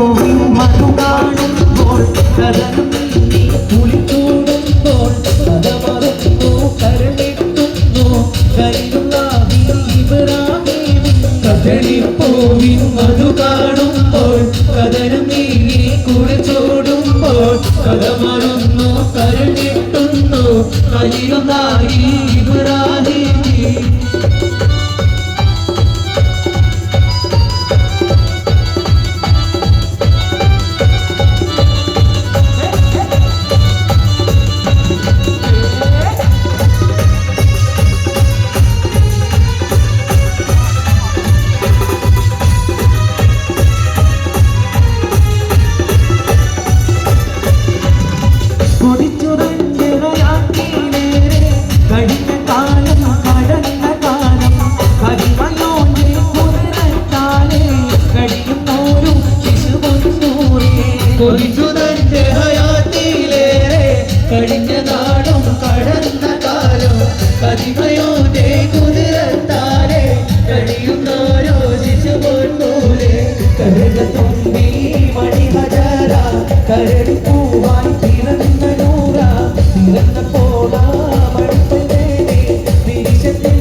കഥളിപ്പൂവിൻ മധു കാണുമ്പോൾ കഥനം നീ കുളിച്ചൂടുമ്പോൾ കഥ മറന്നു കരളിട്ടുന്നു ഖലീലുല്ലാഹി ഇബ്രാഹിം കഥളിപ്പൂവിൻ മധു കാണുമ്പോൾ കഥനം നീ കുളിച്ചൂടുമ്പോൾ കഥ മറന്നു കരളിട്ടുന്നു ഖലീലുല്ലാഹി ഇബ്രാഹിം കൊതിച്ചുതന്റെ ഹയാത്തിലേറെ കഴിഞ്ഞ നാടും കടന്ന കാലം കതിമയോന്റെ കുതിരത്താലെ കഴിയുന്നോരോ ശിശുപോലെ കരകത്തുമ്പി മണിഹജാര കരടി പൂവായി പിറന്ന നൂറ പിറന്നപ്പോൾ മണിപ്പേനെ വിരിശത്തിൽ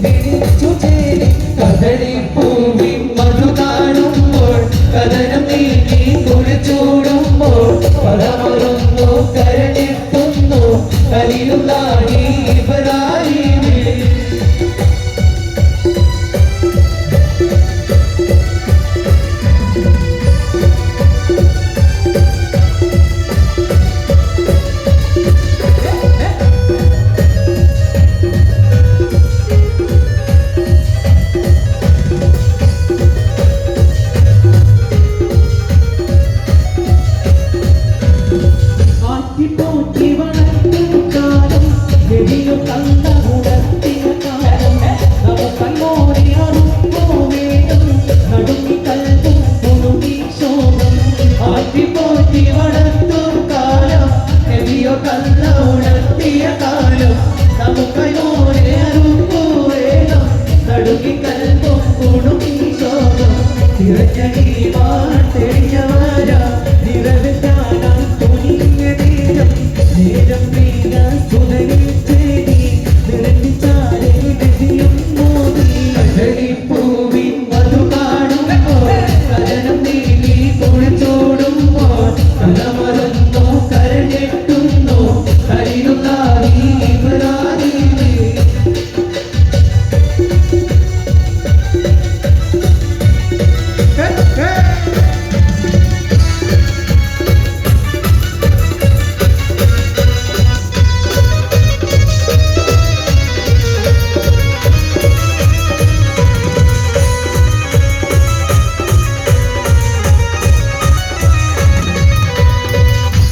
വിരിച്ചു ചേരി കഥളിപ്പൂവിൻ മധു കാണുമ്പോൾ കഥനം നീക്കി കുളിച്ചൂടുമ്പോൾ പദമറുന്നു കരഞ്ഞെത്തുന്നു ഖലീലുല്ലാഹി ഇബ്രാഹിം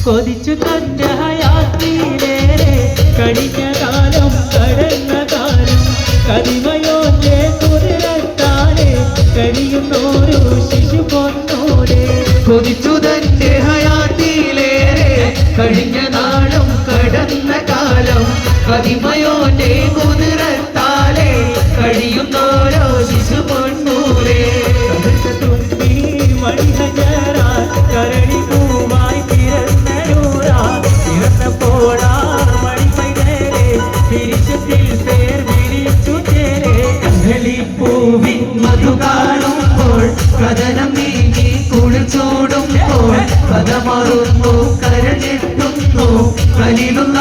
കൊതിച്ചു തന്റെ ഹയാത്തിലേറെ കഴിഞ്ഞ കാലം കടന്ന കാലം കതിമയോന്റെ കുതിരത്താലെ കഴിയുന്നോരു ശിശു പൊന്നോടെ കൊതിച്ചു തന്റെ ഹയാത്തിലേറെ കഴിഞ്ഞ നാളും കടന്ന കാലം കതിമയോന്റെ കുതിരത്താലെ കഴിയുന്നോരോ ശിശു പൊന്നൂരെ മണിഹജാര കരടി പൂവായി പിറന്ന കഥളിപ്പൂവിൻ മധു കാണുമ്പോൾ കഥനം നീങ്ങി കുളിച്ചൂടുമ്പോൾ പദമറുന്നു കരഞ്ഞെത്തുന്നു ഖലീലുല്ലാഹി